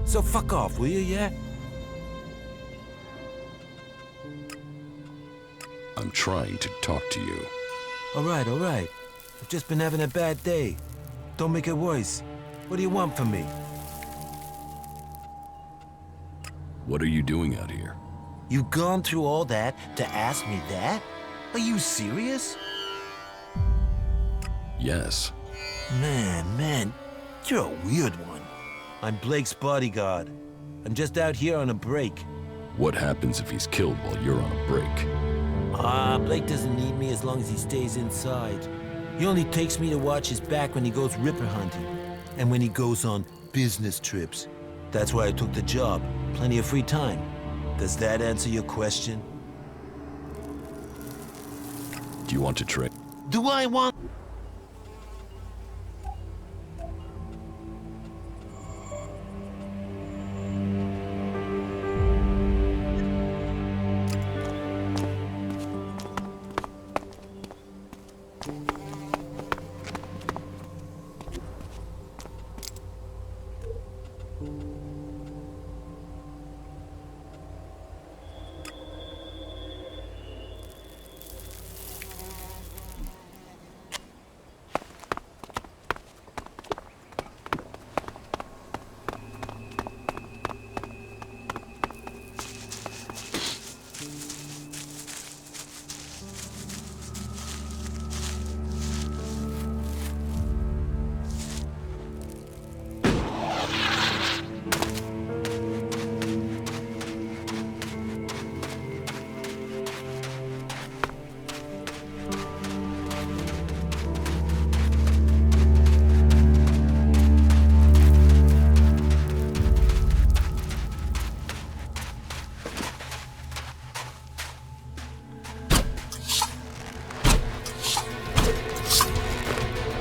So fuck off, will you, yeah? I'm trying to talk to you. All right. I've just been having a bad day. Don't make it worse. What do you want from me? What are you doing out here? You gone through all that to ask me that? Are you serious? Yes. Man, you're a weird one. I'm Blake's bodyguard. I'm just out here on a break. What happens if he's killed while you're on a break? Blake doesn't need me as long as he stays inside. He only takes me to watch his back when he goes ripper hunting, and when he goes on business trips. That's why I took the job. Plenty of free time. Does that answer your question? Do you want to trade? Do I want...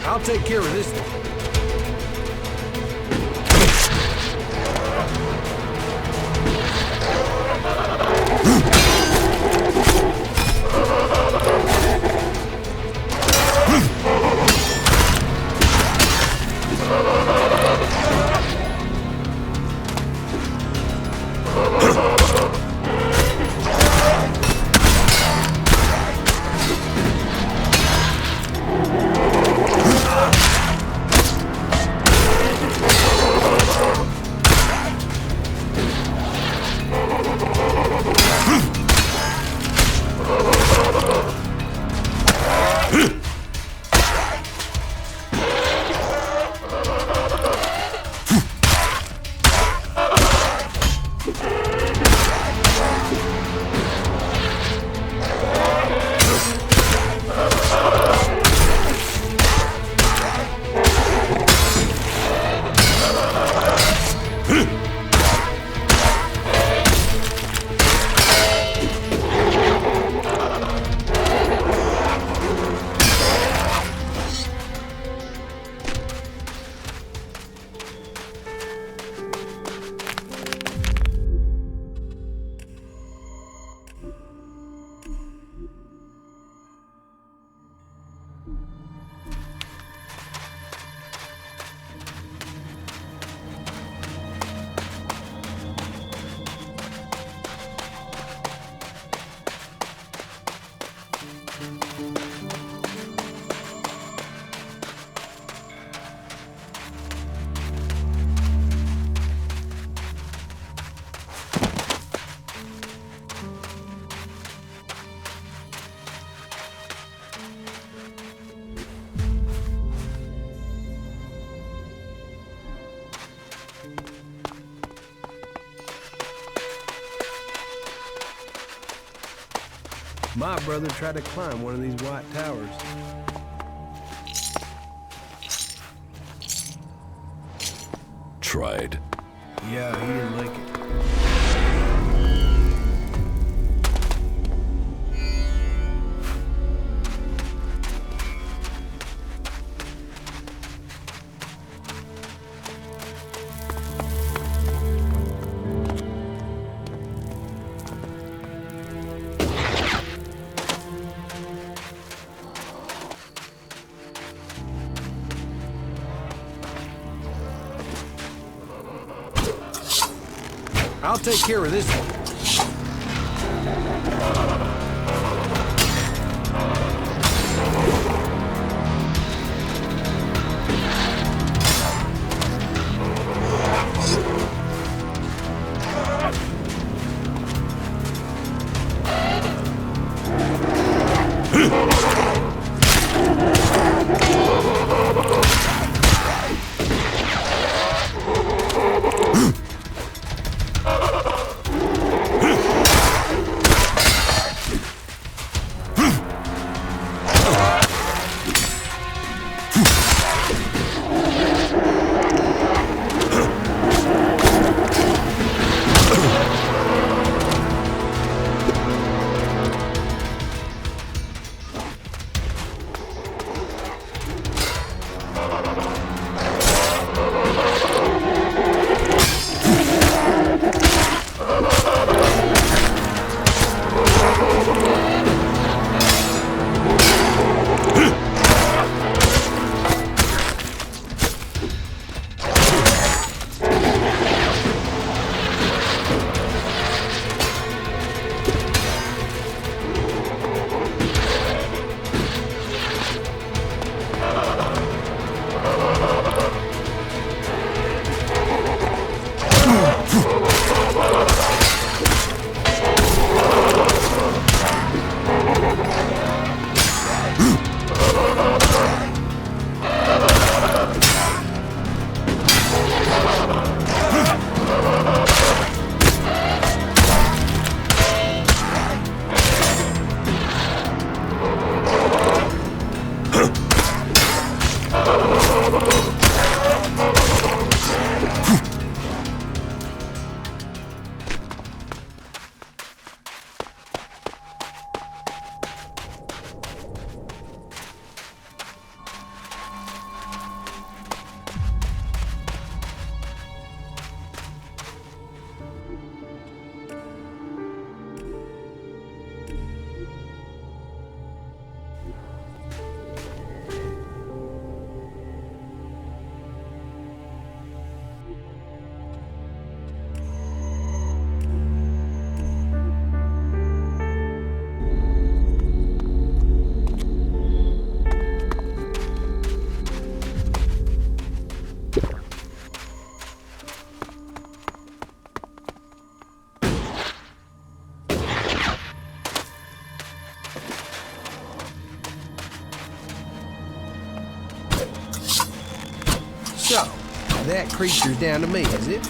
I'll take care of this one. My brother tried to climb one of these white towers. Tried. Yeah, he didn't like it. I'll take care of this one. So, that creature's down to me, is it?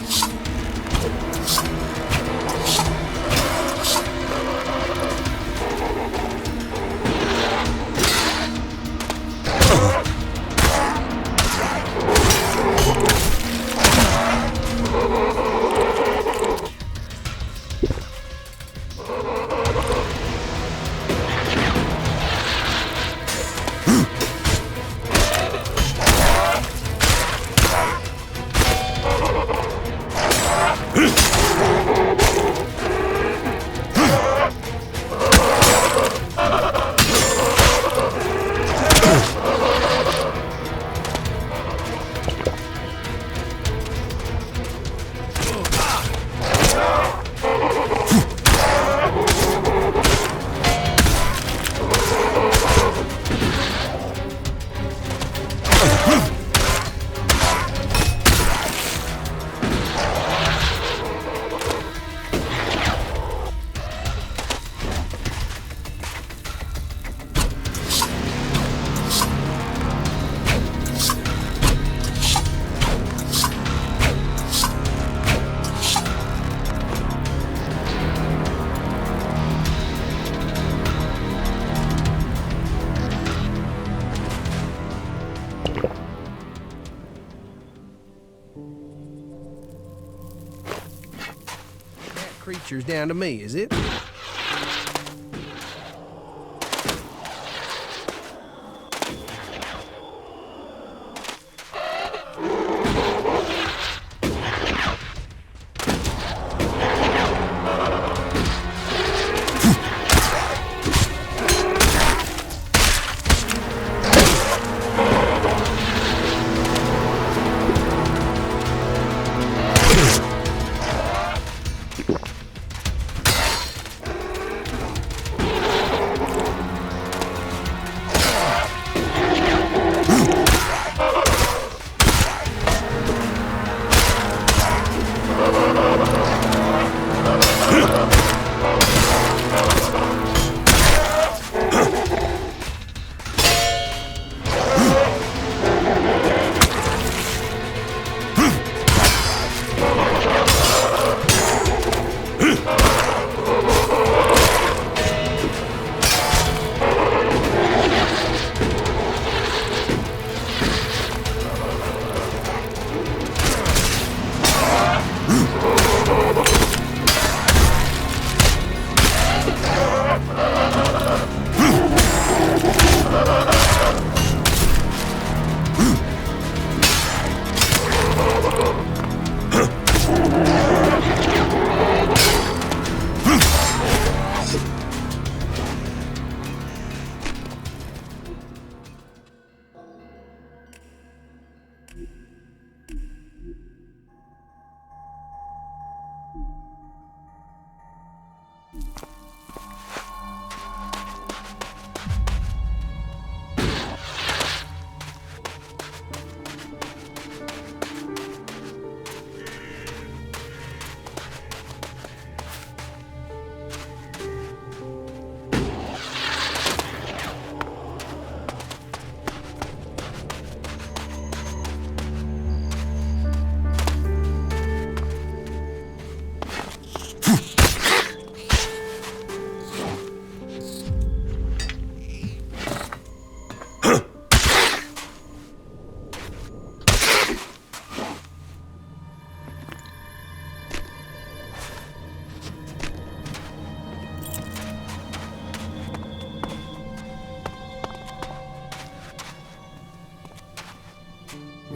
Creature's down to me, is it?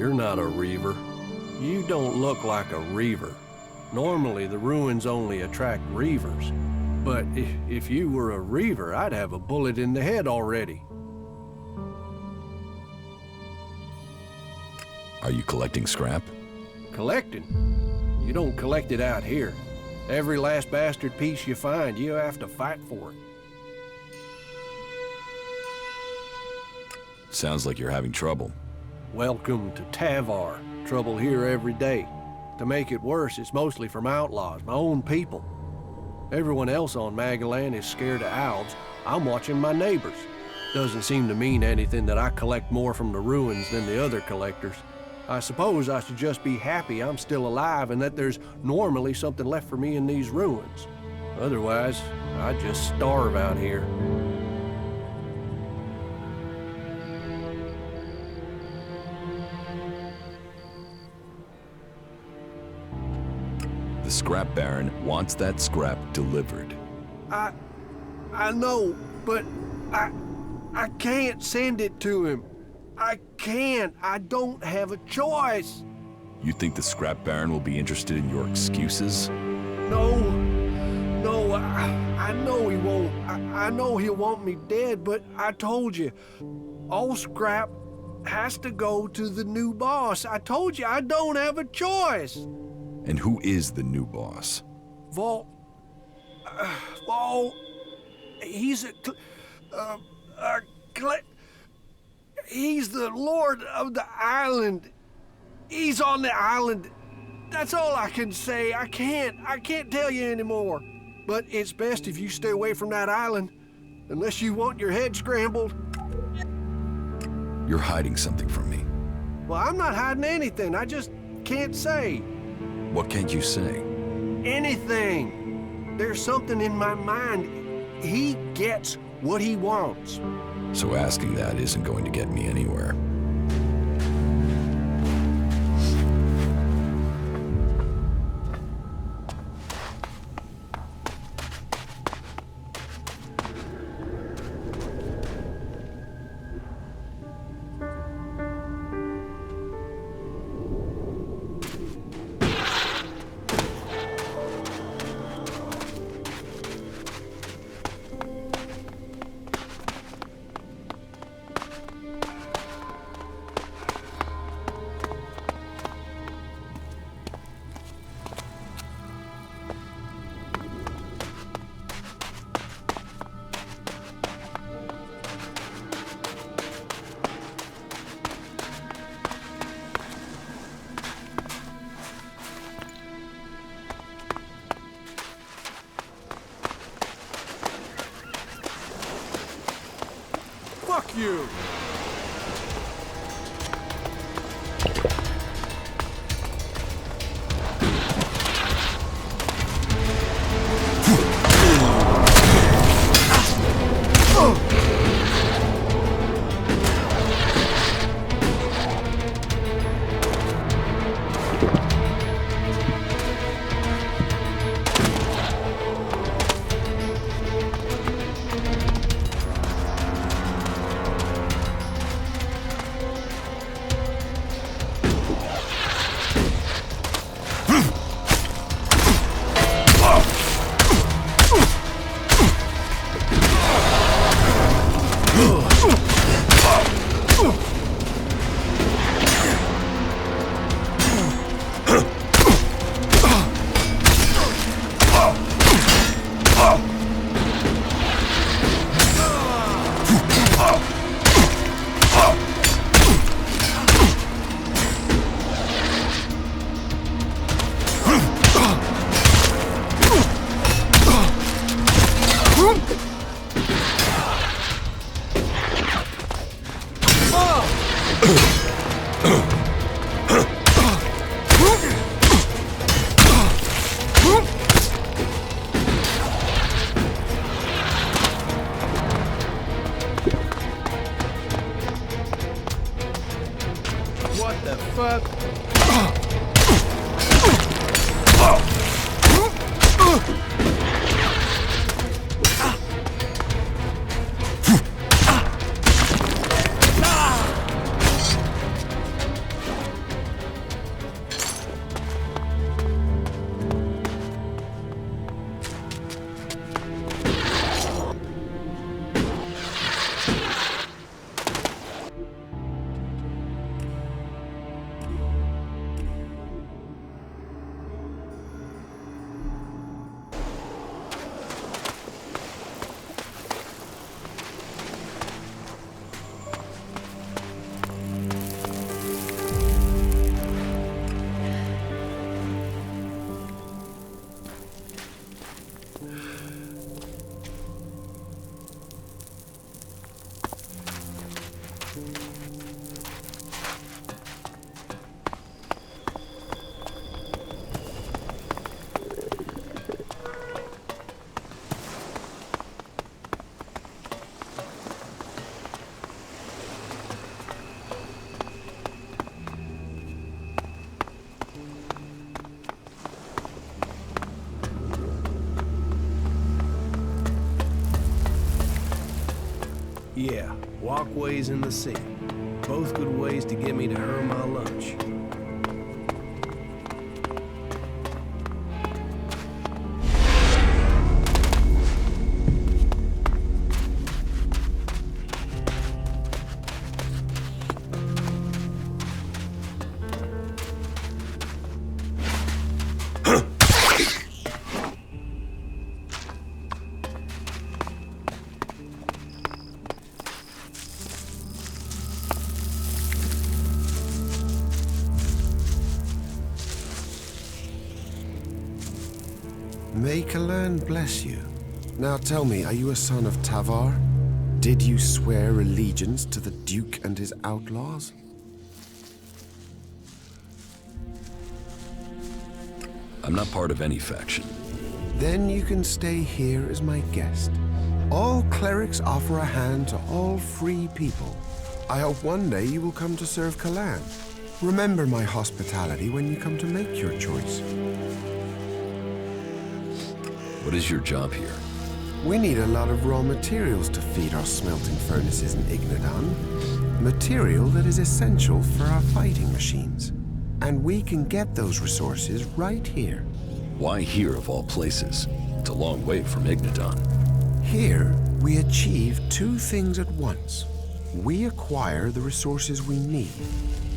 You're not a reaver. You don't look like a reaver. Normally, the ruins only attract reavers. But if you were a reaver, I'd have a bullet in the head already. Are you collecting scrap? Collecting? You don't collect it out here. Every last bastard piece you find, you have to fight for it. Sounds like you're having trouble. Welcome to Tavar. Trouble here every day. To make it worse, it's mostly from outlaws, my own people. Everyone else on Magalan is scared of owls. I'm watching my neighbors. Doesn't seem to mean anything that I collect more from the ruins than the other collectors. I suppose I should just be happy I'm still alive and that there's normally something left for me in these ruins. Otherwise, I'd just starve out here. The scrap baron wants that scrap delivered. I know, but I can't send it to him. I can't. I don't have a choice. You think the scrap baron will be interested in your excuses? No, I know he won't. I know he'll want me dead, but I told you, all scrap has to go to the new boss. I told you, I don't have a choice. And who is the new boss? Vol, he's he's the lord of the island. He's on the island. That's all I can say. I can't tell you anymore. But it's best if you stay away from that island, unless you want your head scrambled. You're hiding something from me. Well, I'm not hiding anything. I just can't say. What can't you say? Anything. There's something in my mind. He gets what he wants. So asking that isn't going to get me anywhere. Fuck you! What the fuck? Yeah, walkways in the city. Both good ways to get me to earn my lunch. May Kalan bless you. Now tell me, are you a son of Tavar? Did you swear allegiance to the Duke and his outlaws? I'm not part of any faction. Then you can stay here as my guest. All clerics offer a hand to all free people. I hope one day you will come to serve Kalan. Remember my hospitality when you come to make your choice. What is your job here? We need a lot of raw materials to feed our smelting furnaces in Ignadan. Material that is essential for our fighting machines. And we can get those resources right here. Why here of all places? It's a long way from Ignadan. Here, we achieve two things at once. We acquire the resources we need,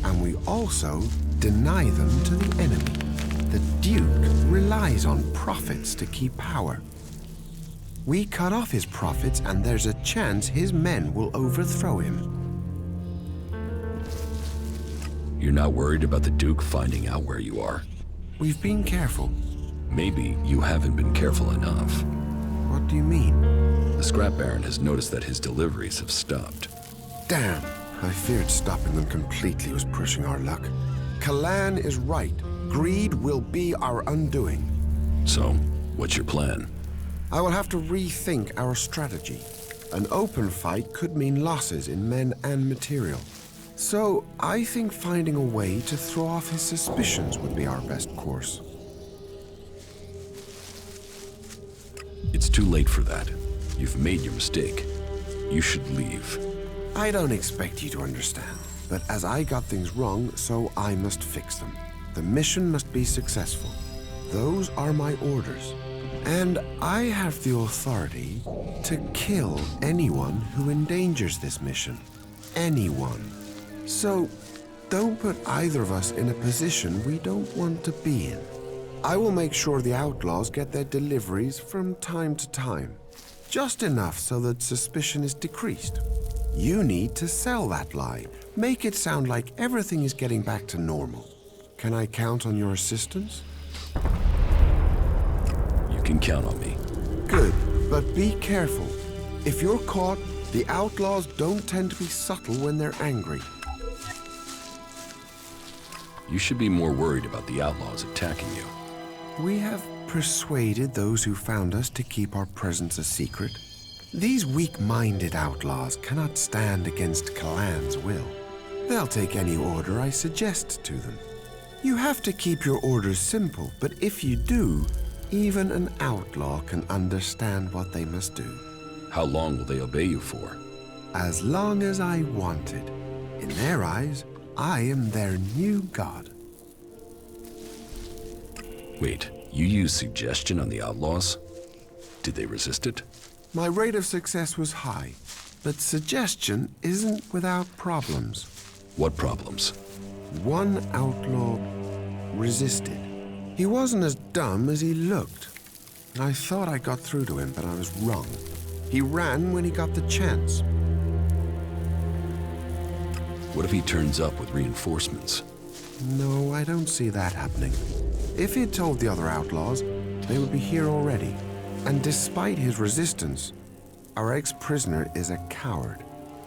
and we also deny them to the enemy. The Duke relies on profits to keep power. We cut off his profits, and there's a chance his men will overthrow him. You're not worried about the Duke finding out where you are? We've been careful. Maybe you haven't been careful enough. What do you mean? The Scrap Baron has noticed that his deliveries have stopped. Damn, I feared stopping them completely was pushing our luck. Kalan is right. Greed will be our undoing. So, what's your plan? I will have to rethink our strategy. An open fight could mean losses in men and material. So, I think finding a way to throw off his suspicions would be our best course. It's too late for that. You've made your mistake. You should leave. I don't expect you to understand, but as I got things wrong, so I must fix them. The mission must be successful. Those are my orders. And I have the authority to kill anyone who endangers this mission. Anyone. So, don't put either of us in a position we don't want to be in. I will make sure the outlaws get their deliveries from time to time. Just enough so that suspicion is decreased. You need to sell that lie. Make it sound like everything is getting back to normal. Can I count on your assistance? You can count on me. Good, but be careful. If you're caught, the outlaws don't tend to be subtle when they're angry. You should be more worried about the outlaws attacking you. We have persuaded those who found us to keep our presence a secret. These weak-minded outlaws cannot stand against Kalan's will. They'll take any order I suggest to them. You have to keep your orders simple, but if you do, even an outlaw can understand what they must do. How long will they obey you for? As long as I wanted. In their eyes, I am their new god. Wait, you used suggestion on the outlaws? Did they resist it? My rate of success was high, but suggestion isn't without problems. What problems? One outlaw resisted. He wasn't as dumb as he looked. I thought I got through to him, but I was wrong. He ran when he got the chance. What if he turns up with reinforcements? No, I don't see that happening. If he'd told the other outlaws, they would be here already. And despite his resistance, our ex-prisoner is a coward.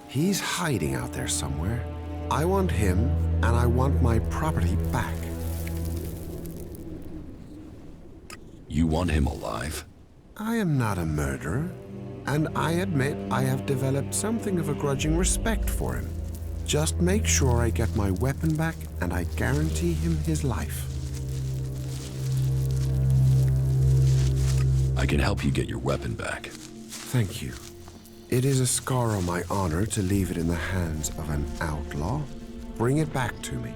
He's hiding out there somewhere. I want him, and I want my property back. You want him alive? I am not a murderer, and I admit I have developed something of a grudging respect for him. Just make sure I get my weapon back, and I guarantee him his life. I can help you get your weapon back. Thank you. It is a scar on my honor to leave it in the hands of an outlaw. Bring it back to me.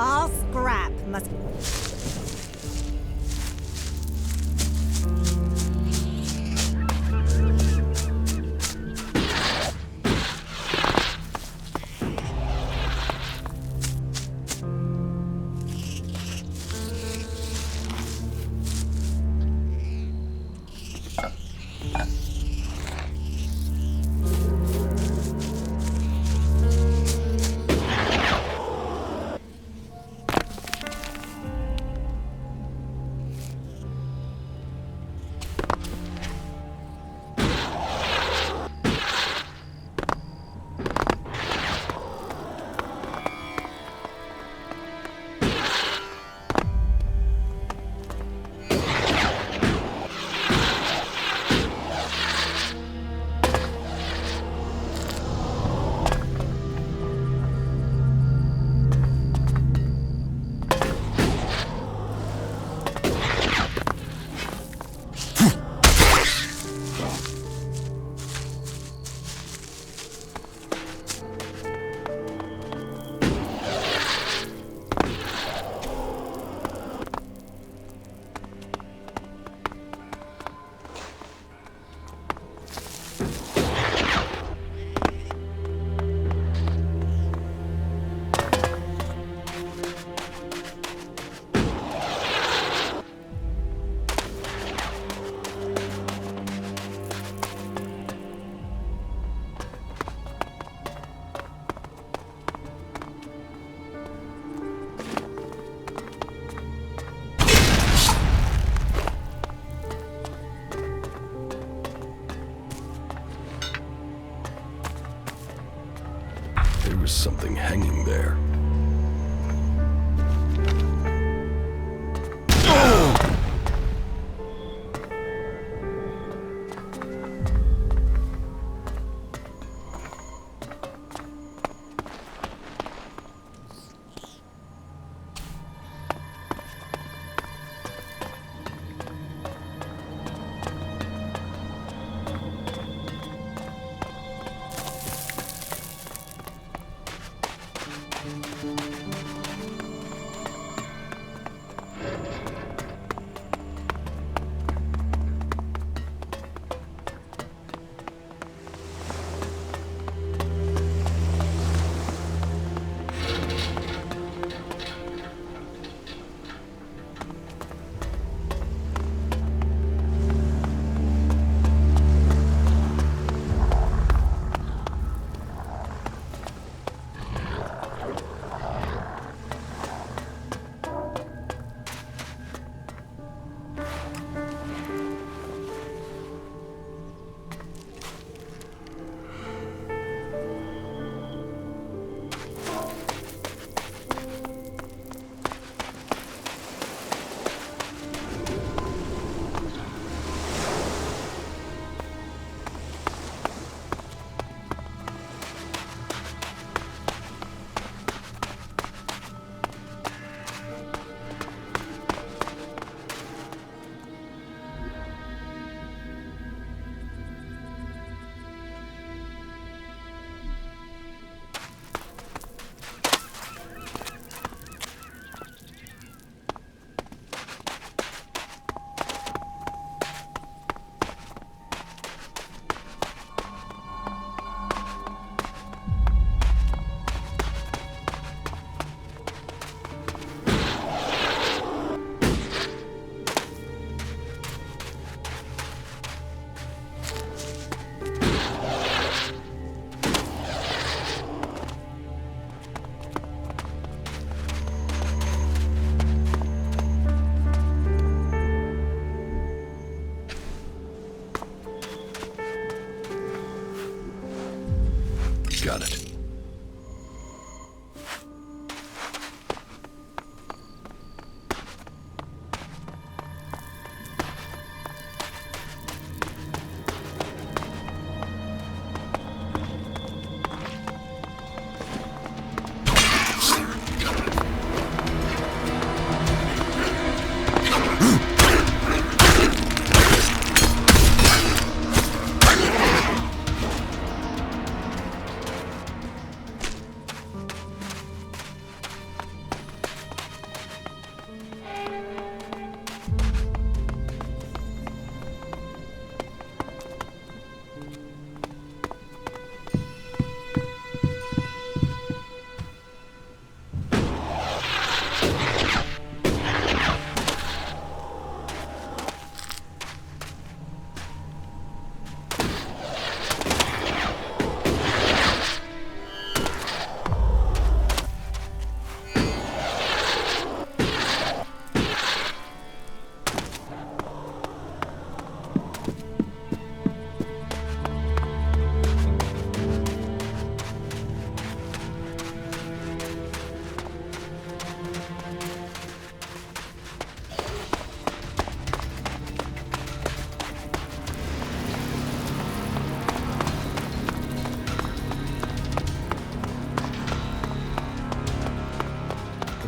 All scrap must... something hanging there. Got it.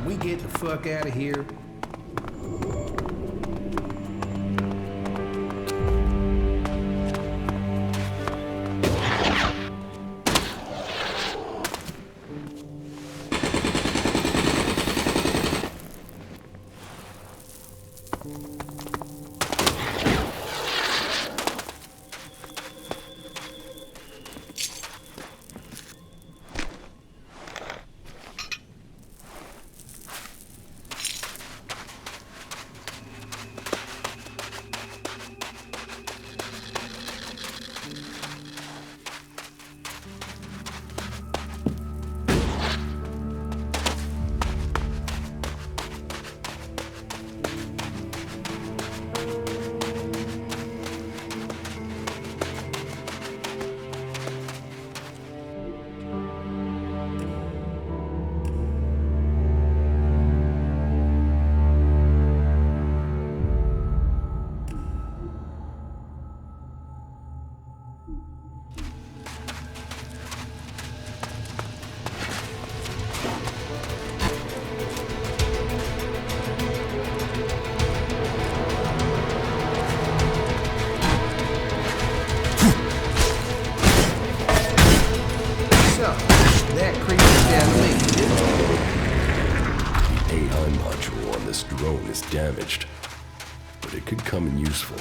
We get the fuck out of here. module on this drone is damaged, but it could come in useful.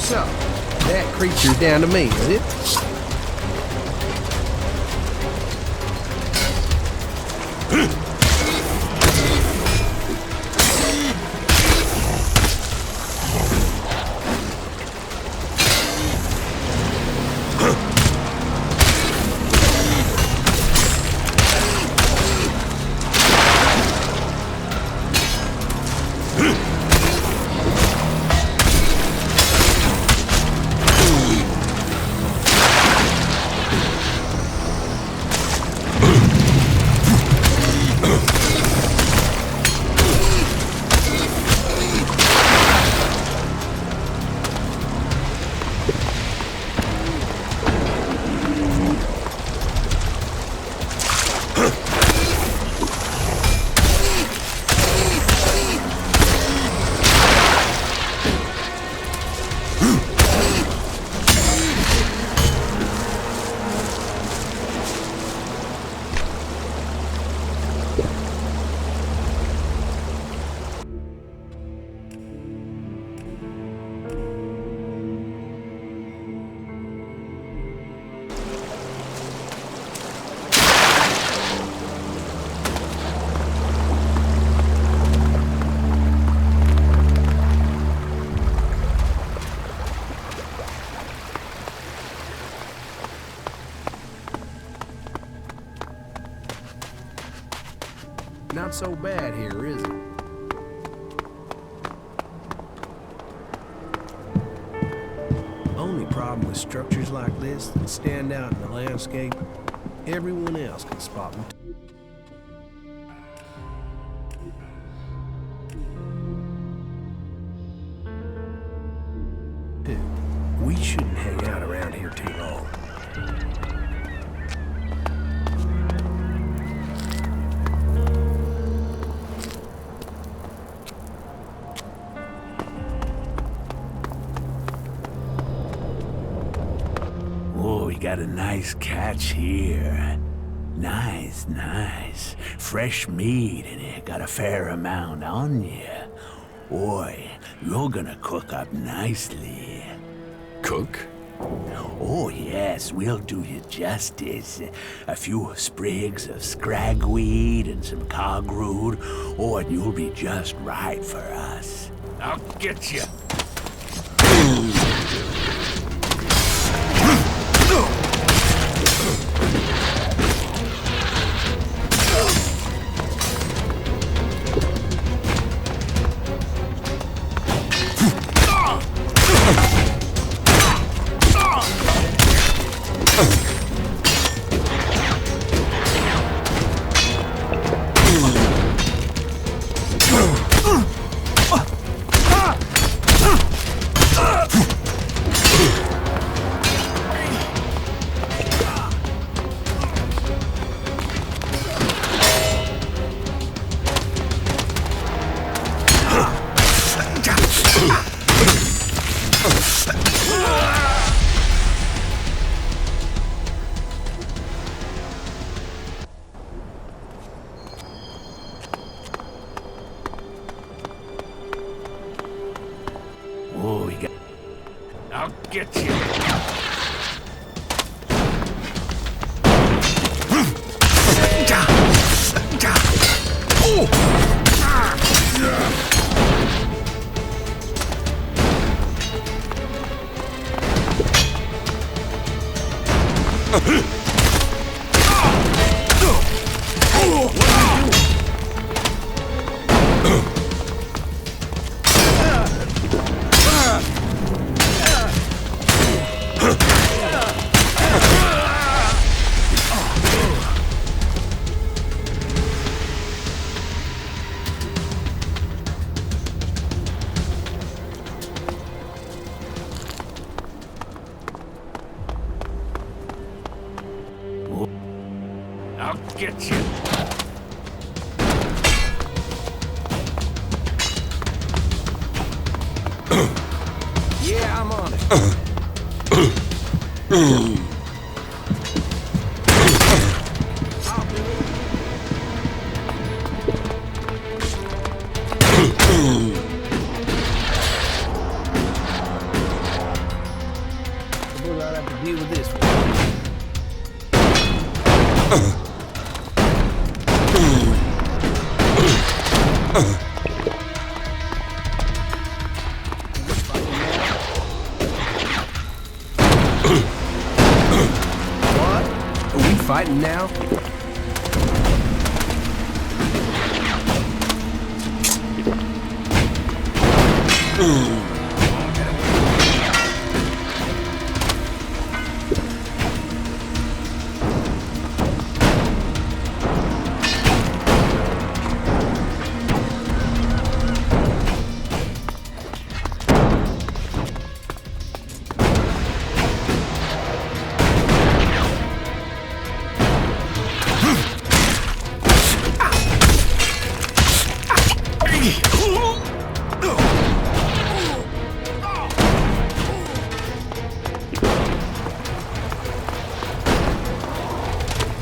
So, that creature's down to me, is it? Not so bad here, is it? Only problem with structures like this that stand out in the landscape, everyone else can spot them. Too. We shouldn't hang out around here too long. Oh, you got a nice catch here. Nice, nice. Fresh meat, and you got a fair amount on you. Boy, you're gonna cook up nicely. Cook? Oh, yes, we'll do you justice. A few sprigs of scragweed and some cogroot. Oh, and you'll be just right for us. I'll get you. get you. I'll get you. Yeah, I'm on it. We'll not have to deal with this one. What? Are we fighting now?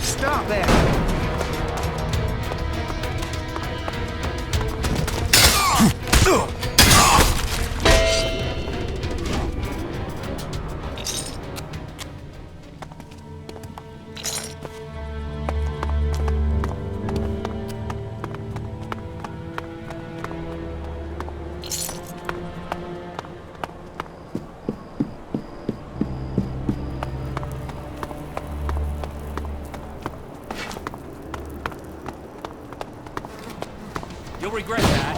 Stop that! You'll regret that.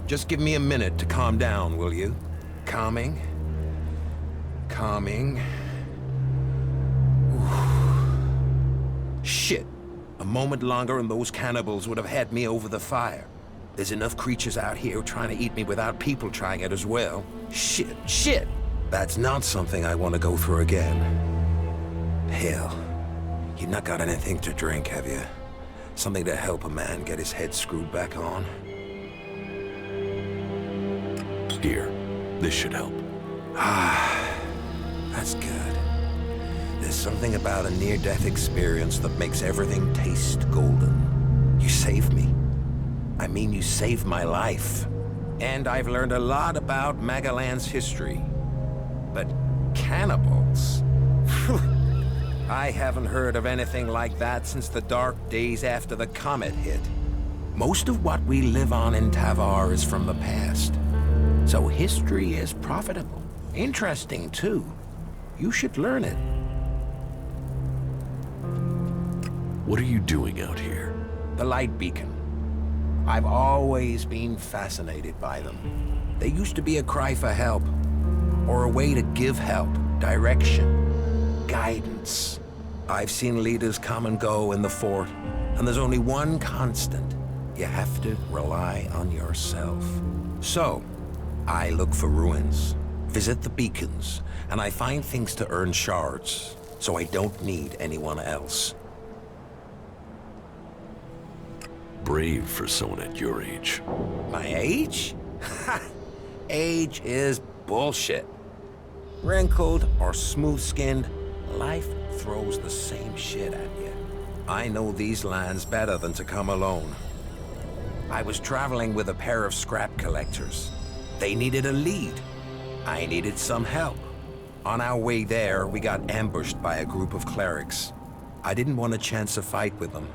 Just give me a minute to calm down, will you? Calming. Calming. Ooh. Shit. A moment longer and those cannibals would have had me over the fire. There's enough creatures out here trying to eat me without people trying it as well. Shit. That's not something I want to go through again. Hell. You've not got anything to drink, have you? Something to help a man get his head screwed back on? Here, this should help. That's good. There's something about a near-death experience that makes everything taste golden. You saved me. I mean, you saved my life. And I've learned a lot about Magalan's history. But cannibals? I haven't heard of anything like that since the dark days after the comet hit. Most of what we live on in Tavar is from the past. So history is profitable. Interesting, too. You should learn it. What are you doing out here? The light beacon. I've always been fascinated by them. They used to be a cry for help, or a way to give help, direction, guidance. I've seen leaders come and go in the fort, and there's only one constant. You have to rely on yourself. So, I look for ruins, visit the beacons, and I find things to earn shards, so I don't need anyone else. Brave for someone at your age. My age? Age is bullshit. Wrinkled or smooth-skinned, life throws the same shit at you. I know these lands better than to come alone. I was traveling with a pair of scrap collectors. They needed a lead. I needed some help. On our way there, we got ambushed by a group of clerics. I didn't want a chance to fight with them.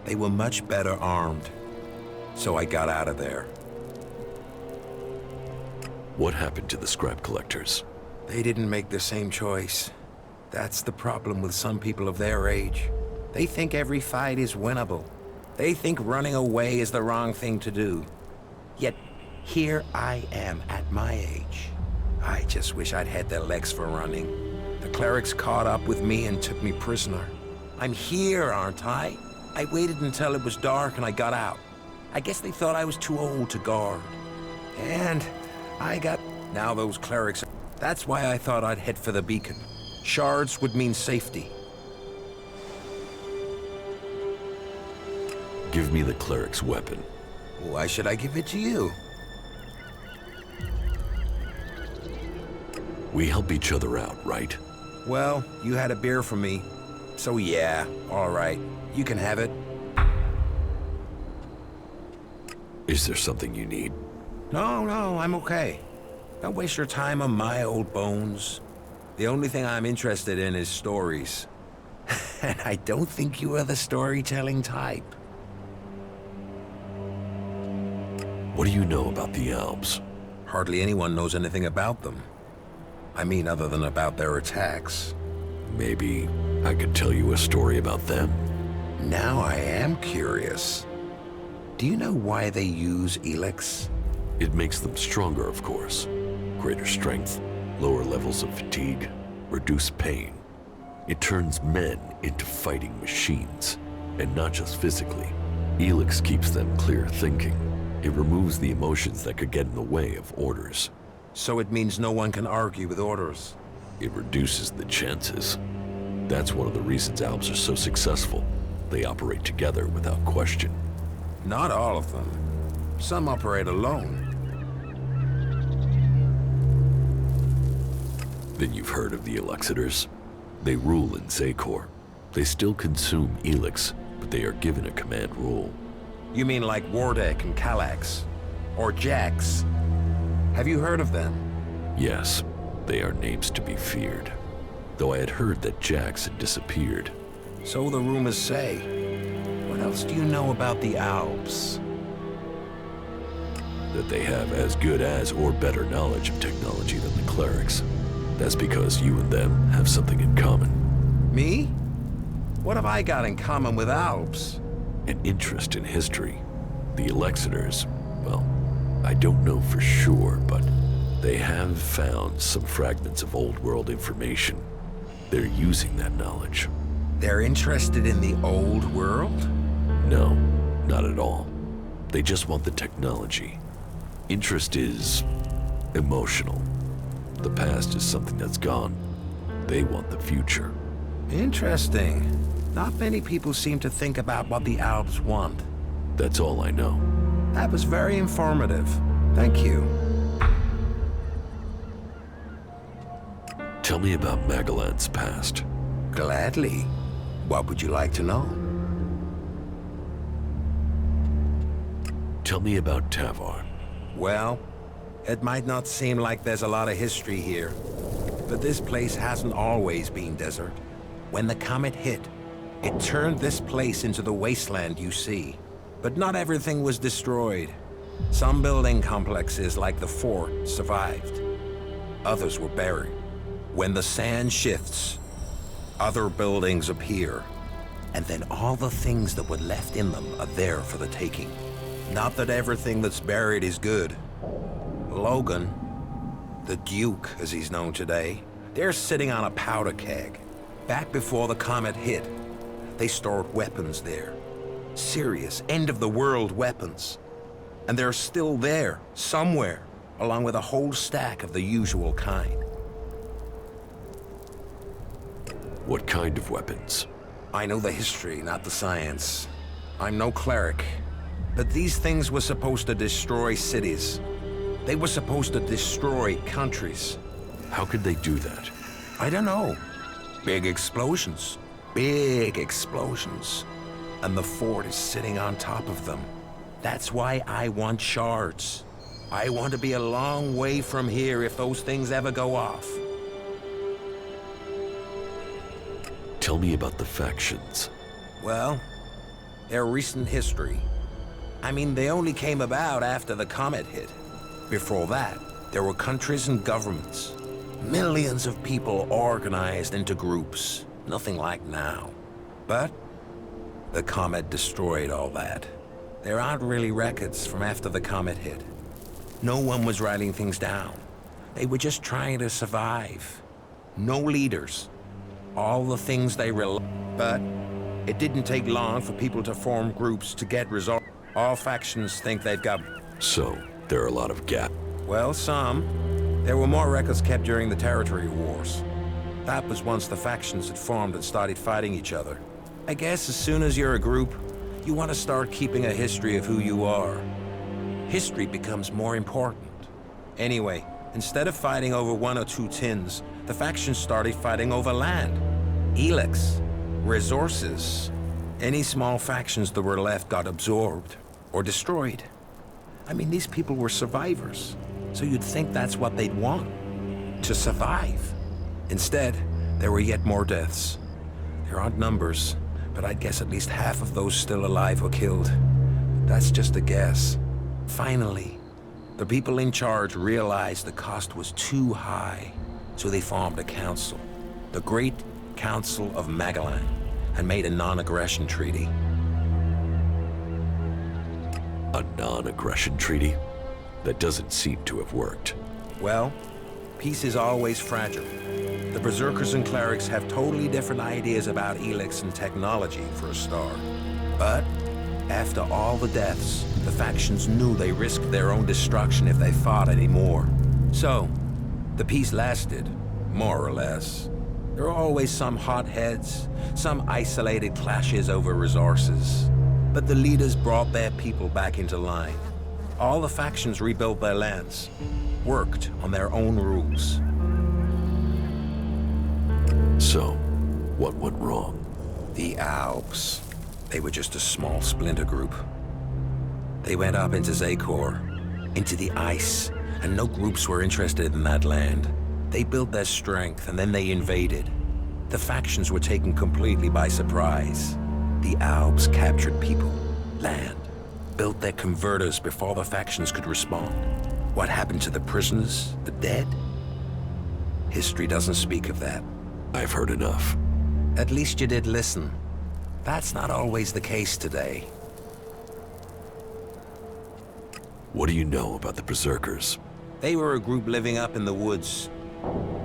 They were much better armed. So I got out of there. What happened to the scrap collectors? They didn't make the same choice. That's the problem with some people of their age. They think every fight is winnable. They think running away is the wrong thing to do. Yet, here I am at my age. I just wish I'd had their legs for running. The clerics caught up with me and took me prisoner. I'm here, aren't I? I waited until it was dark and I got out. I guess they thought I was too old to guard. And I got... Now those clerics... That's why I thought I'd head for the beacon. Shards would mean safety. Give me the cleric's weapon. Why should I give it to you? We help each other out, right? Well, you had a beer from me. So yeah, all right. You can have it. Is there something you need? No, I'm okay. Don't waste your time on my old bones. The only thing I'm interested in is stories. And I don't think you are the storytelling type. What do you know about the Alps? Hardly anyone knows anything about them. I mean, other than about their attacks. Maybe I could tell you a story about them. Now I am curious. Do you know why they use Elex? It makes them stronger, of course. Greater strength, lower levels of fatigue, reduced pain. It turns men into fighting machines, and not just physically. Elex keeps them clear thinking. It removes the emotions that could get in the way of orders. So it means no one can argue with orders. It reduces the chances. That's one of the reasons Alps are so successful. They operate together without question. Not all of them. Some operate alone. Then you've heard of the Elexitors? They rule in Zakor. They still consume Elex, but they are given a command rule. You mean like Wardek and Kallax? Or Jax? Have you heard of them? Yes, they are names to be feared. Though I had heard that Jax had disappeared. So the rumors say. What else do you know about the Alps? That they have as good as or better knowledge of technology than the clerics. That's because you and them have something in common. Me? What have I got in common with Alps? An interest in history. The Elexitors, well, I don't know for sure, but they have found some fragments of old world information. They're using that knowledge. They're interested in the old world? No, not at all. They just want the technology. Interest is emotional. The past is something that's gone. They want the future. Interesting. Not many people seem to think about what the Alps want. That's all I know. That was very informative. Thank you. Tell me about Magellan's past. Gladly. What would you like to know? Tell me about Tavar. Well, it might not seem like there's a lot of history here, but this place hasn't always been desert. When the comet hit, it turned this place into the wasteland you see. But not everything was destroyed. Some building complexes, like the fort, survived. Others were buried. When the sand shifts, other buildings appear. And then all the things that were left in them are there for the taking. Not that everything that's buried is good. Logan, the Duke as he's known today, they're sitting on a powder keg. Back before the comet hit, they stored weapons there. Serious, end-of-the-world weapons. And they're still there, somewhere, along with a whole stack of the usual kind. What kind of weapons? I know the history, not the science. I'm no cleric. But these things were supposed to destroy cities. They were supposed to destroy countries. How could they do that? I don't know. Big explosions. Big explosions. And the fort is sitting on top of them. That's why I want shards. I want to be a long way from here if those things ever go off. Tell me about the factions. Well, they're recent history. I mean, they only came about after the comet hit. Before that, there were countries and governments. Millions of people organized into groups. Nothing like now. But the comet destroyed all that. There aren't really records from after the comet hit. No one was writing things down. They were just trying to survive. No leaders. All the things they But it didn't take long for people to form groups to get results. All factions think they've got... So, there are a lot of gaps. Well, some. There were more records kept during the territory wars. That was once the factions had formed and started fighting each other. I guess as soon as you're a group, you want to start keeping a history of who you are. History becomes more important. Anyway, instead of fighting over 1 or 2 tins, the factions started fighting over land. Elex, resources. Any small factions that were left got absorbed or destroyed. I mean, these people were survivors, so you'd think that's what they'd want, to survive. Instead, there were yet more deaths. There aren't numbers, but I'd guess at least half of those still alive were killed. That's just a guess. Finally, the people in charge realized the cost was too high, so they formed a council, the Great Council of Magellan, and made a non-aggression treaty. A non-aggression treaty? That doesn't seem to have worked. Well, peace is always fragile. The Berserkers and Clerics have totally different ideas about Elex and technology, for a start. But after all the deaths, the factions knew they risked their own destruction if they fought anymore. So, the peace lasted, more or less. There are always some hotheads, some isolated clashes over resources. But the leaders brought their people back into line. All the factions rebuilt their lands, worked on their own rules. So, what went wrong? The Alps. They were just a small splinter group. They went up into Zakor, into the ice, and no groups were interested in that land. They built their strength, and then they invaded. The factions were taken completely by surprise. The Alps captured people, land, built their converters before the factions could respond. What happened to the prisoners, the dead? History doesn't speak of that. I've heard enough. At least you did listen. That's not always the case today. What do you know about the Berserkers? They were a group living up in the woods,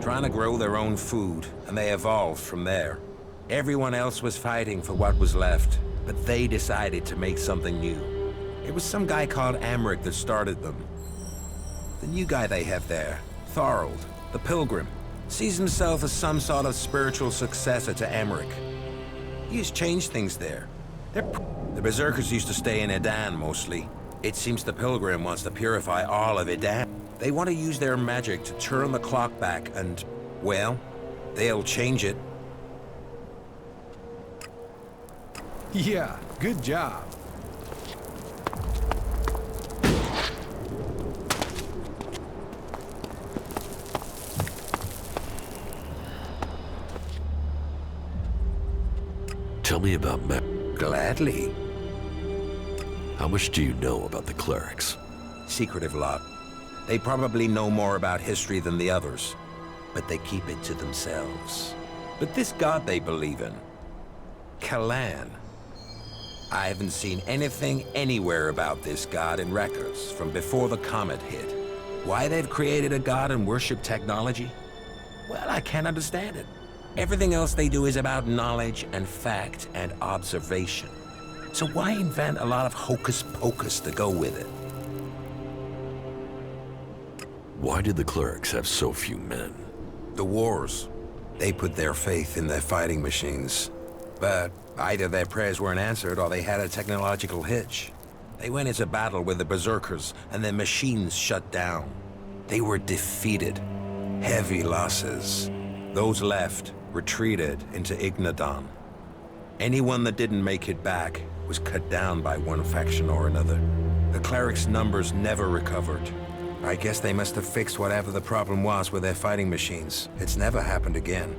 trying to grow their own food, and they evolved from there. Everyone else was fighting for what was left, but they decided to make something new. It was some guy called Amric that started them. The new guy they have there, Thorold, the Pilgrim, sees himself as some sort of spiritual successor to Amric. He has changed things there. The Berserkers used to stay in Edan mostly. It seems the Pilgrim wants to purify all of Edan. They want to use their magic to turn the clock back and, well, they'll change it. Yeah, good job. Tell me about Gladly. How much do you know about the clerics? Secretive lot. They probably know more about history than the others, but they keep it to themselves. But this god they believe in, Kalan. I haven't seen anything anywhere about this god in records from before the comet hit. Why they've created a god and worship technology? Well, I can't understand it. Everything else they do is about knowledge and fact and observation. So why invent a lot of hocus pocus to go with it? Why did the clerics have so few men? The wars. They put their faith in their fighting machines. But either their prayers weren't answered or they had a technological hitch. They went into battle with the berserkers and their machines shut down. They were defeated. Heavy losses. Those left retreated into Ignadon. Anyone that didn't make it back was cut down by one faction or another. The clerics' numbers never recovered. I guess they must have fixed whatever the problem was with their fighting machines. It's never happened again.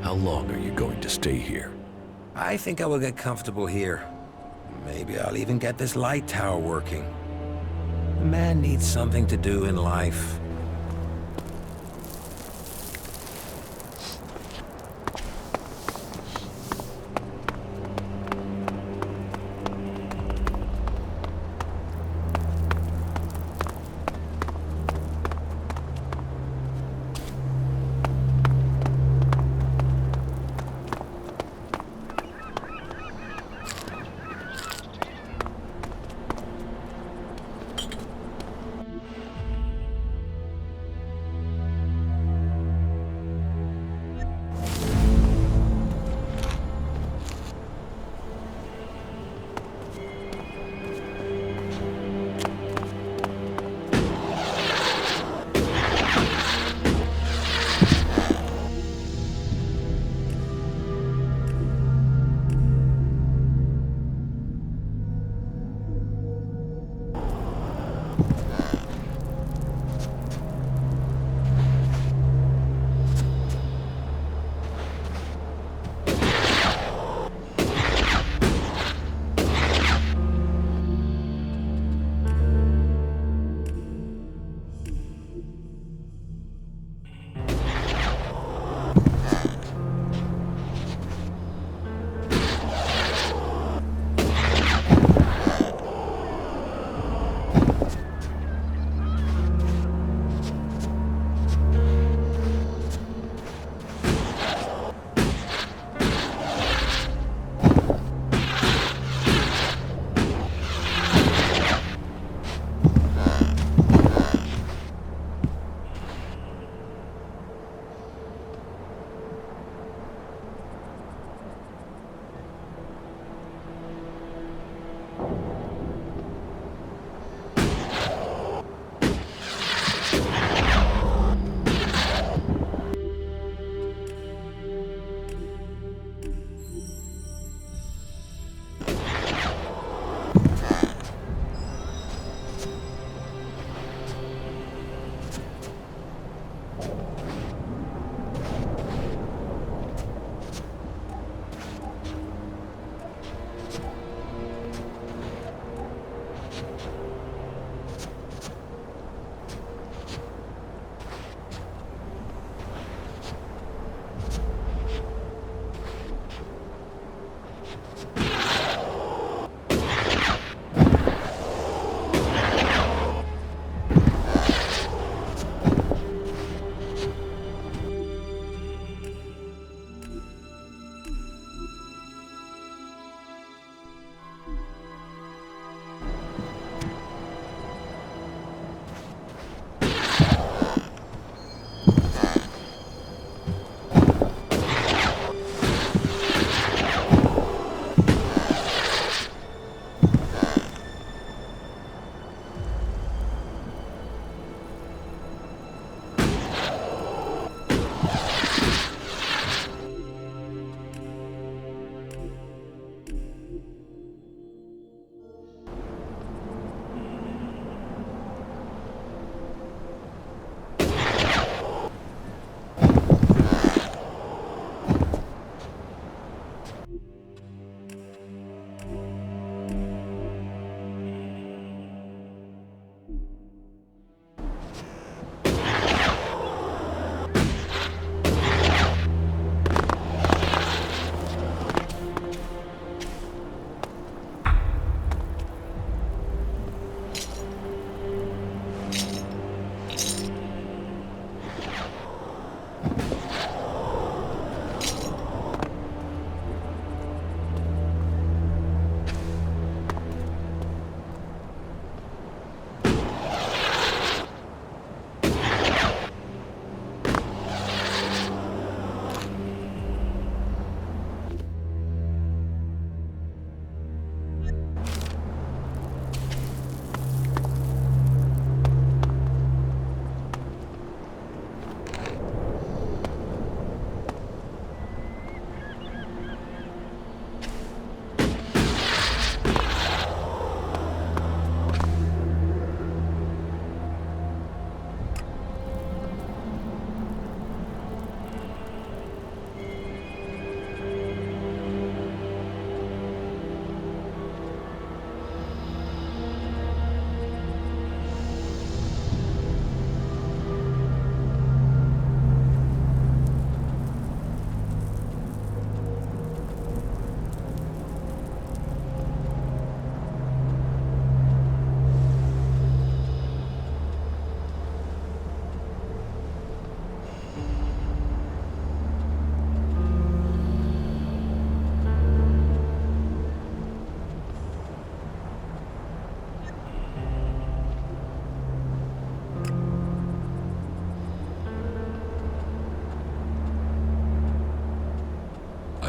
How long are you going to stay here? I think I will get comfortable here. Maybe I'll even get this light tower working. A man needs something to do in life.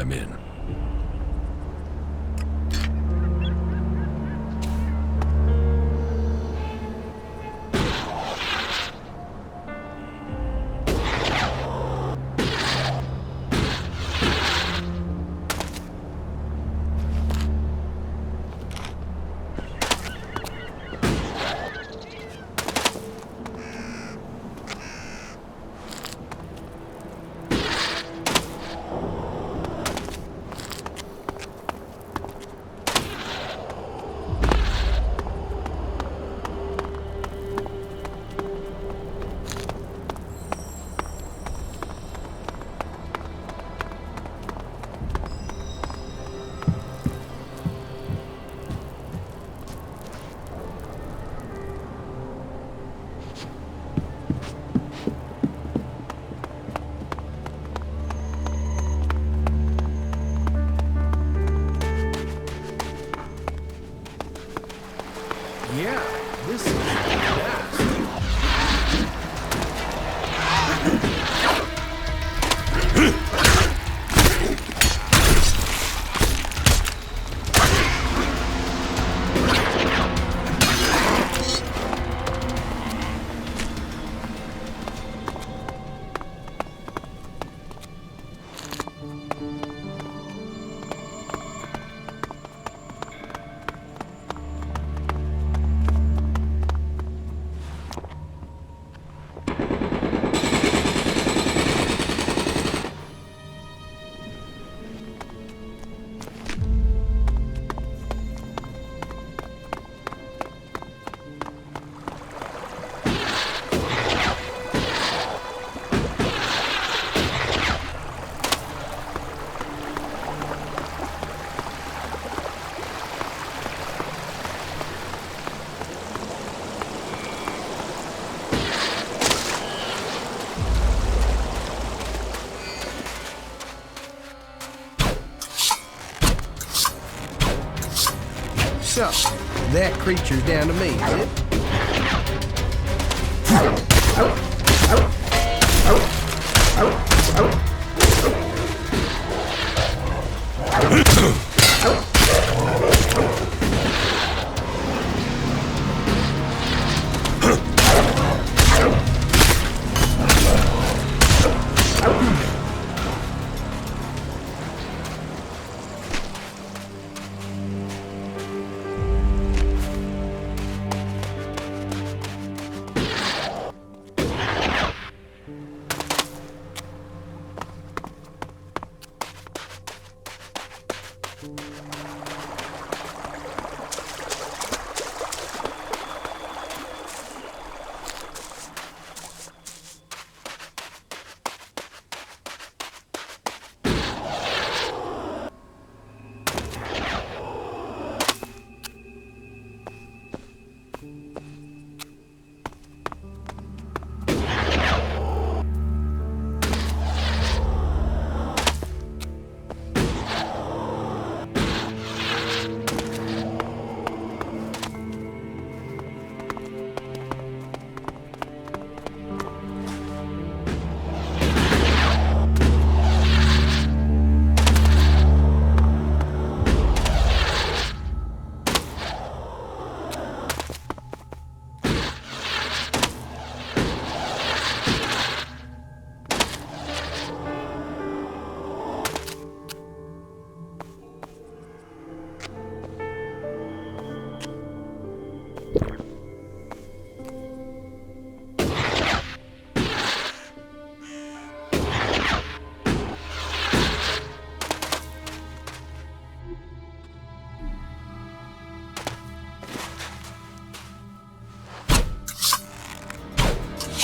I'm in. Yeah, this is nice. So, that creature's down to me, is it?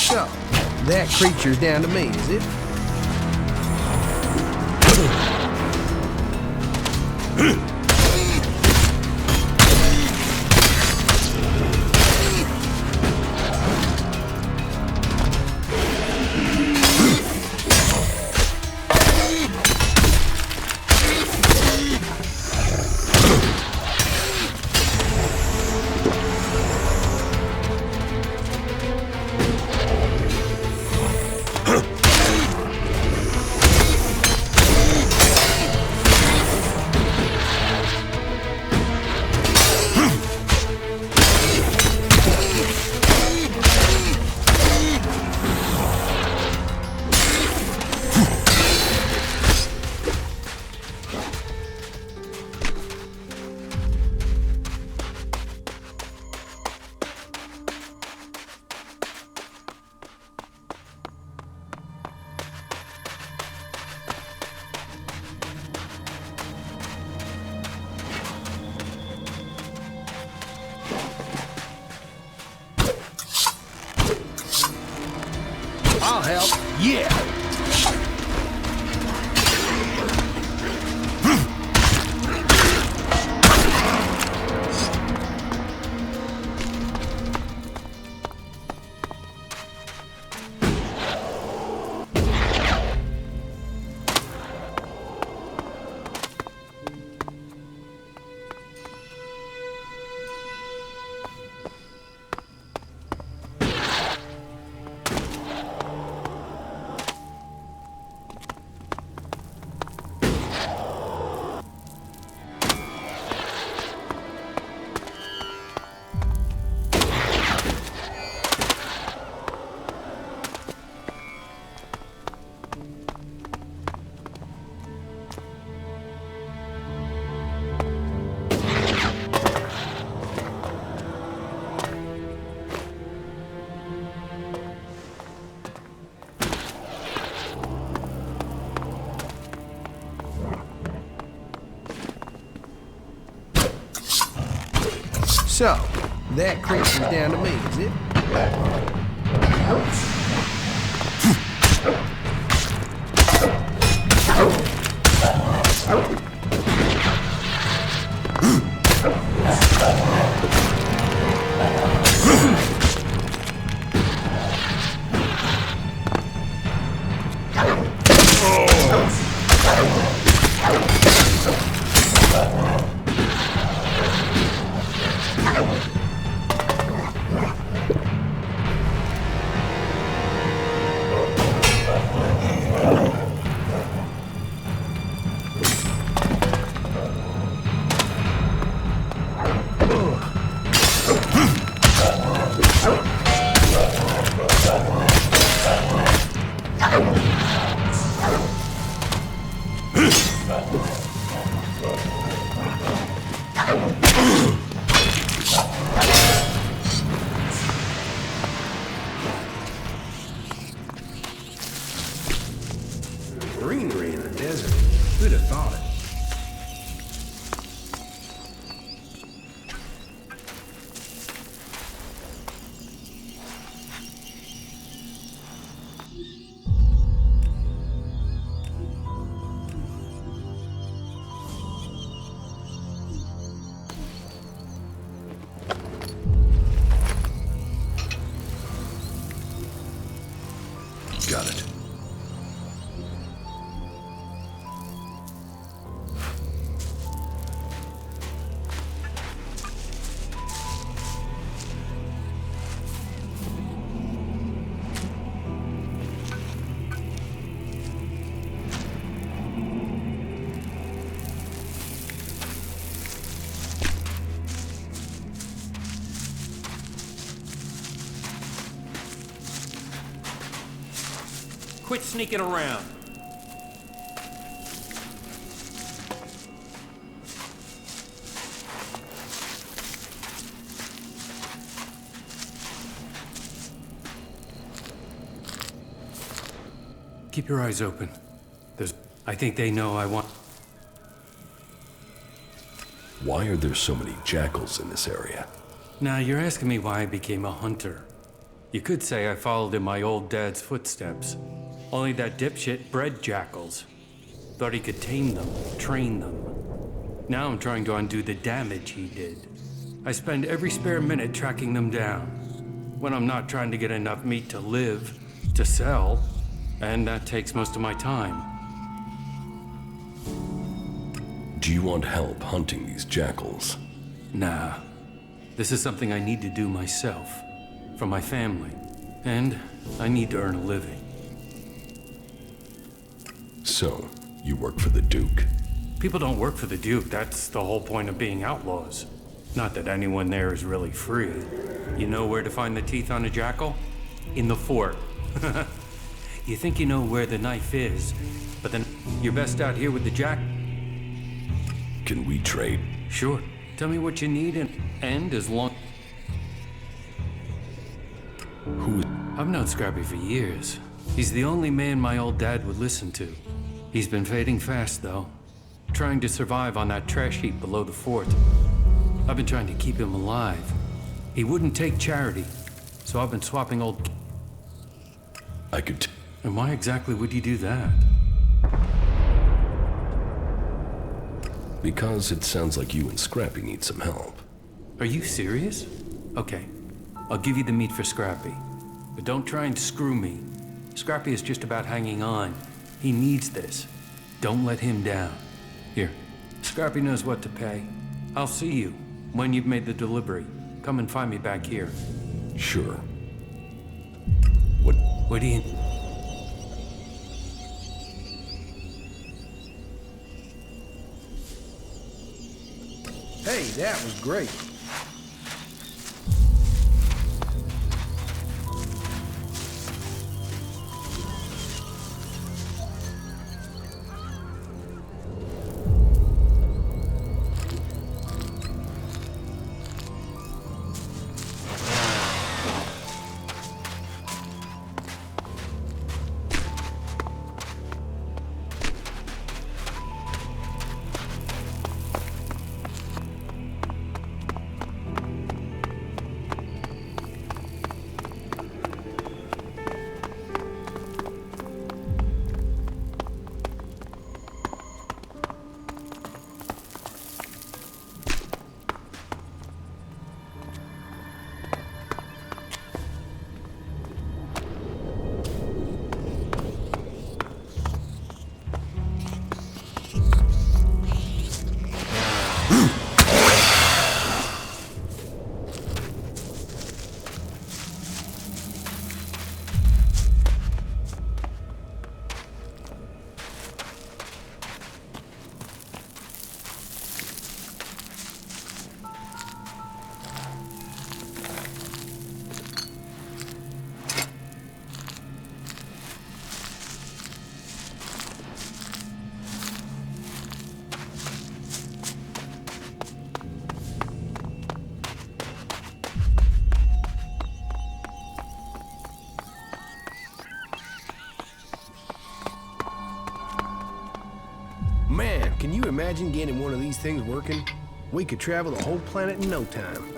So, that creature's down to me, is it? I'll help. Yeah! So, that creature's down to me, is it? Greenery in the desert. Who'd have thought it? Got it. Quit sneaking around. Keep your eyes open. I think they know I want... Why are there so many jackals in this area? Now, you're asking me why I became a hunter. You could say I followed in my old dad's footsteps. Only that dipshit bred jackals. Thought he could tame them, train them. Now I'm trying to undo the damage he did. I spend every spare minute tracking them down. When I'm not trying to get enough meat to live, to sell, and that takes most of my time. Do you want help hunting these jackals? Nah. This is something I need to do myself. For my family. And I need to earn a living. So, you work for the Duke? People don't work for the Duke. That's the whole point of being outlaws. Not that anyone there is really free. You know where to find the teeth on a jackal? In the fort. You think you know where the knife is, but then you're best out here with the jack. Can we trade? Sure. Tell me what you need and as long... Who is... I've known Scrappy for years. He's the only man my old dad would listen to. He's been fading fast, though. Trying to survive on that trash heap below the fort. I've been trying to keep him alive. He wouldn't take charity, so I've been swapping old... I could. And why exactly would you do that? Because it sounds like you and Scrappy need some help. Are you serious? Okay, I'll give you the meat for Scrappy. But don't try and screw me. Scrappy is just about hanging on. He needs this. Don't let him down. Here, Scrappy knows what to pay. I'll see you when you've made the delivery. Come and find me back here. Sure. What do you... Hey, that was great. Man, can you imagine getting one of these things working? We could travel the whole planet in no time.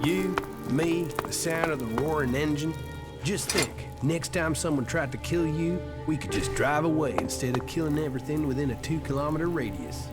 You, me, the sound of the roaring engine. Just think, next time someone tried to kill you, we could just drive away instead of killing everything within a 2-kilometer radius.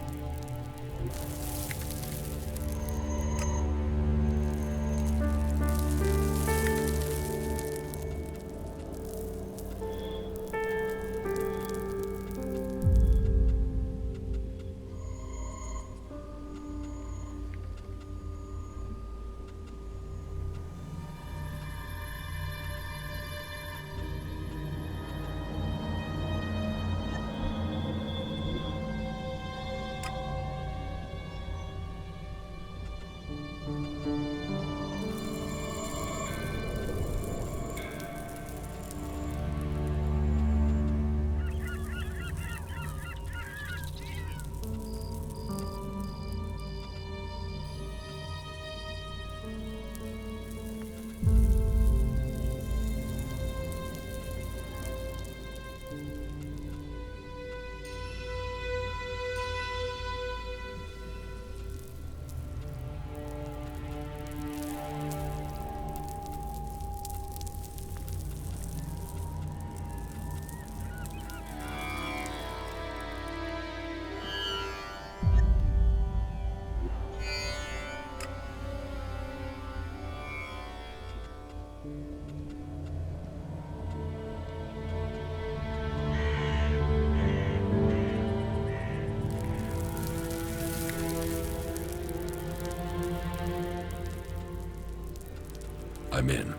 I'm in.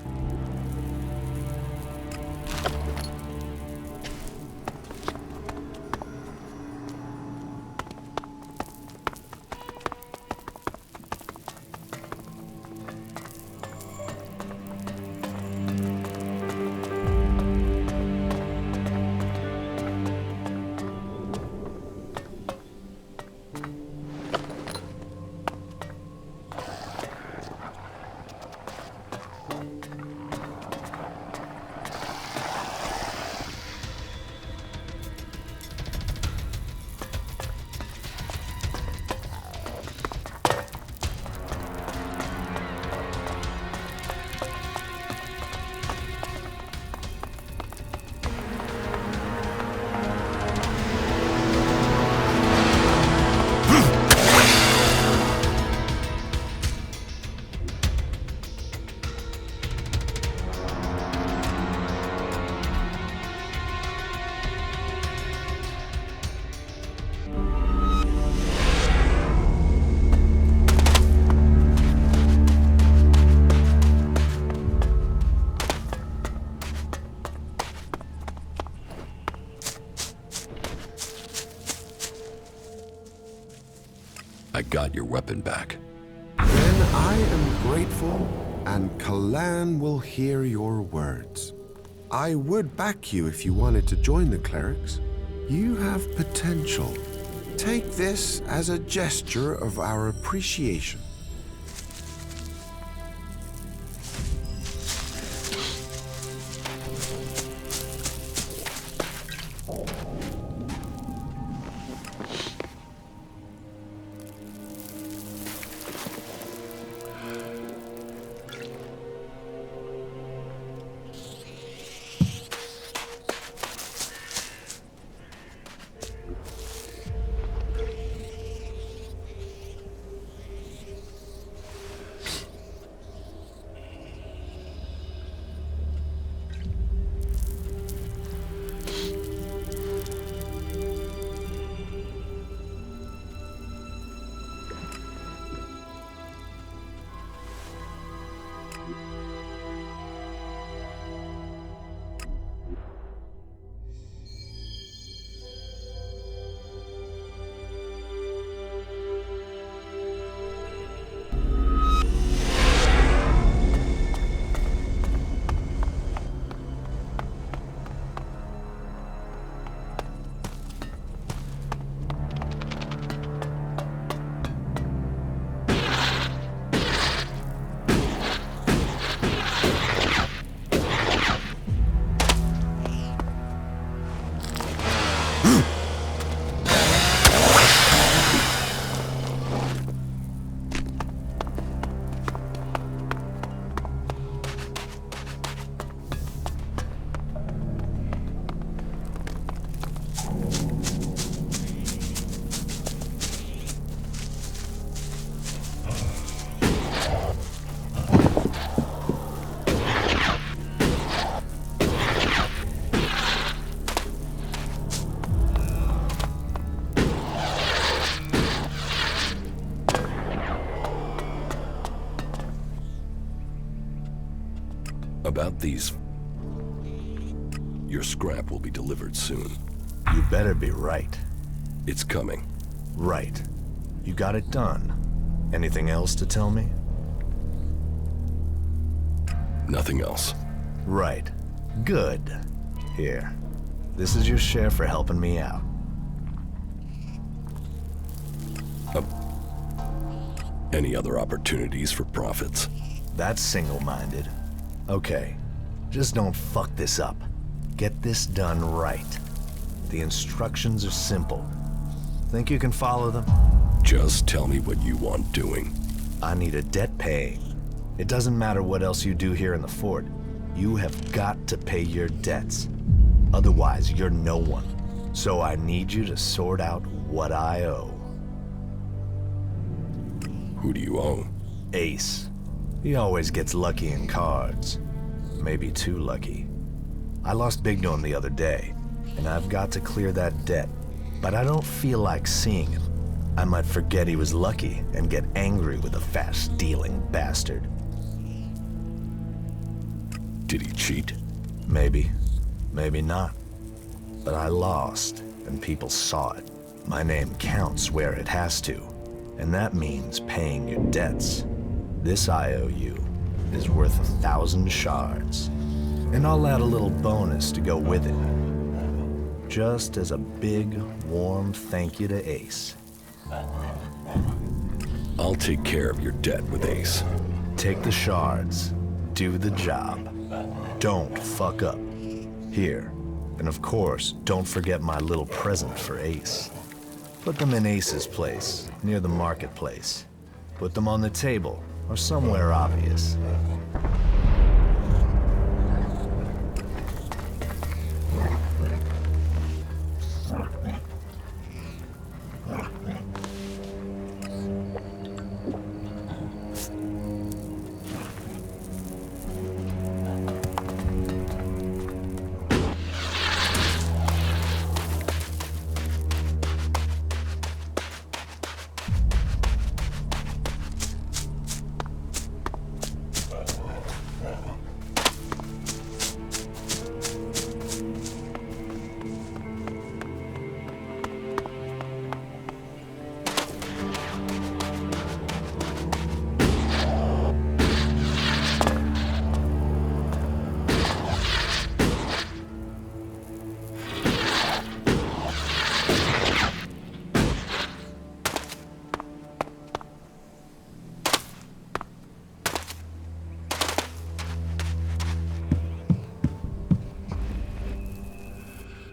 got your weapon back. Then I am grateful, and Kalan will hear your words. I would back you if you wanted to join the clerics. You have potential. Take this as a gesture of our appreciation. About these... Your scrap will be delivered soon. You better be right. It's coming. Right. You got it done. Anything else to tell me? Nothing else. Right. Good. Here. This is your share for helping me out. Any other opportunities for profits? That's single-minded. Okay. Just don't fuck this up. Get this done right. The instructions are simple. Think you can follow them? Just tell me what you want doing. I need a debt paying. It doesn't matter what else you do here in the fort. You have got to pay your debts. Otherwise, you're no one. So I need you to sort out what I owe. Who do you owe? Ace. He always gets lucky in cards. Maybe too lucky. I lost big to him the other day, and I've got to clear that debt. But I don't feel like seeing him. I might forget he was lucky and get angry with the fast-stealing bastard. Did he cheat? Maybe. Maybe not. But I lost, and people saw it. My name counts where it has to, and that means paying your debts. This IOU is worth 1,000 shards, and I'll add a little bonus to go with it. Just as a big, warm thank you to Ace. I'll take care of your debt with Ace. Take the shards. Do the job. Don't fuck up. Here. And of course, don't forget my little present for Ace. Put them in Ace's place, near the marketplace. Put them on the table, or somewhere obvious.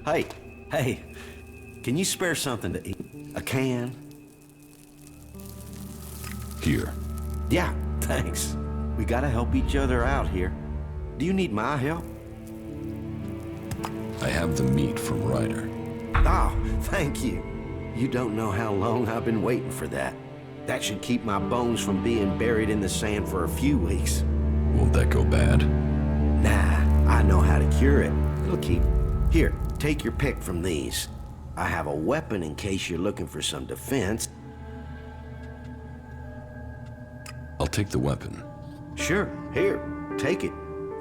Hey, can you spare something to eat? A can? Here. Yeah, thanks. We gotta help each other out here. Do you need my help? I have the meat from Ryder. Oh, thank you. You don't know how long I've been waiting for that. That should keep my bones from being buried in the sand for a few weeks. Won't that go bad? Nah, I know how to cure it. It'll keep. Here, take your pick from these. I have a weapon in case you're looking for some defense. I'll take the weapon. Sure, here, take it.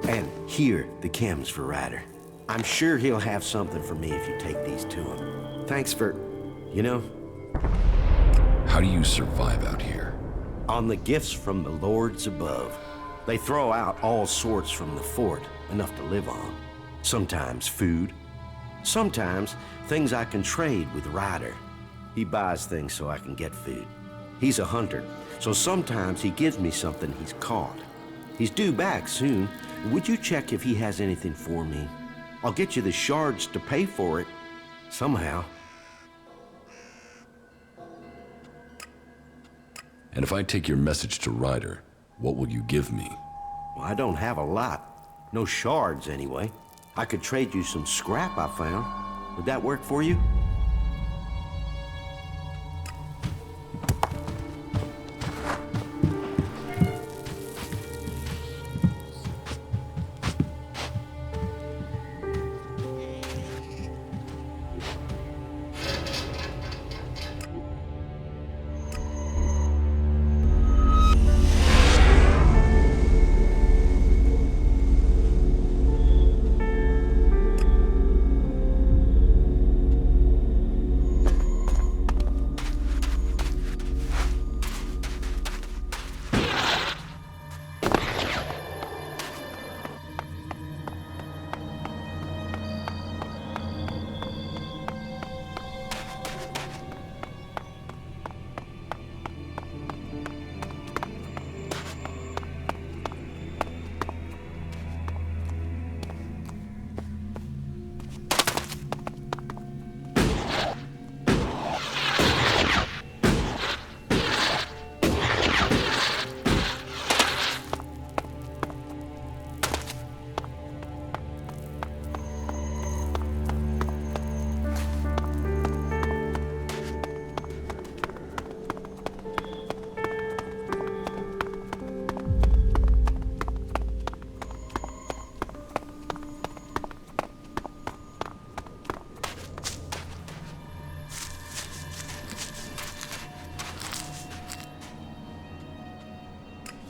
And here, the chems for Ryder. I'm sure he'll have something for me if you take these to him. Thanks for, you know, How do you survive out here? on the gifts from the lords above. They throw out all sorts from the fort, enough to live on. Sometimes food. Sometimes things I can trade with Ryder. He buys things so I can get food. He's a hunter, so sometimes he gives me something he's caught. He's due back soon. Would you check if he has anything for me? I'll get you the shards to pay for it, somehow. And if I take your message to Ryder, what will you give me? Well, I don't have a lot. No shards, anyway. I could trade you some scrap I found. Would that work for you?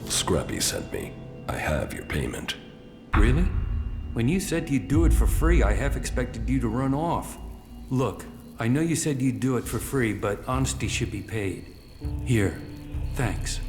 Scrappy sent me. I have your payment. Really? When you said you'd do it for free, I half expected you to run off. Look, I know you said you'd do it for free, but honesty should be paid. Here, thanks.